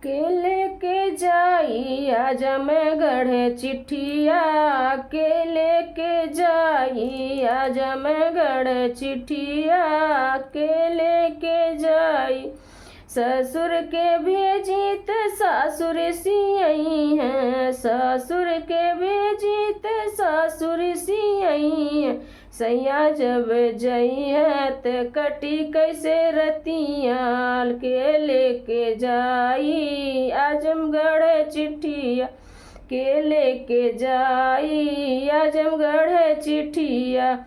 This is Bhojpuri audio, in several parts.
के लेके जाई आजमगढ़ चिट्ठिया, के लेके जाई आजमगढ़ चिट्ठिया, के लेके जाई। ससुर के भेजी त सासुर सियई है, ससुर के भेजी त सासुर सियई है। सैया जब जई है त कटी कैसे रतियाल, के लेके जाई आजमगढ़ चिट्ठिया, के लेके जाई आजमगढ़ चिट्ठिया।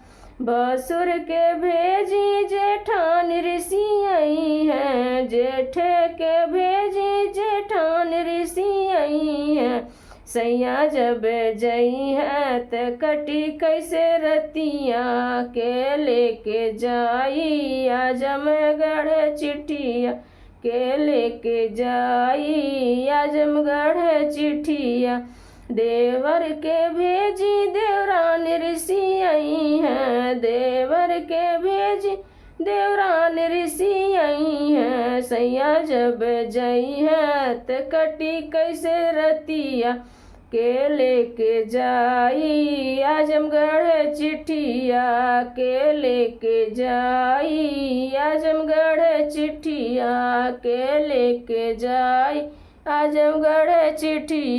बसुर के भेजी जेठान ऋषियई है, जेठे के भेजी जेठान ऋषियई है। सैया जब जई है त कटी कैसे रतिया, के लेके जाई आजमगढ़ चिट्ठिया, के लेके जाई आजमगढ़ चिट्ठिया। देवर के भेजी देवरान ऋषियई है, देवर के भेजी देवरान ऋषियई है। सैया जब जई है त कटी कैसे रतिया, के लेके जाई आजमगढ़ चिट्ठिया, के लेके जाई आजमगढ़ चिट्ठिया, के लेके जाई आजमगढ़ चिट्ठिया।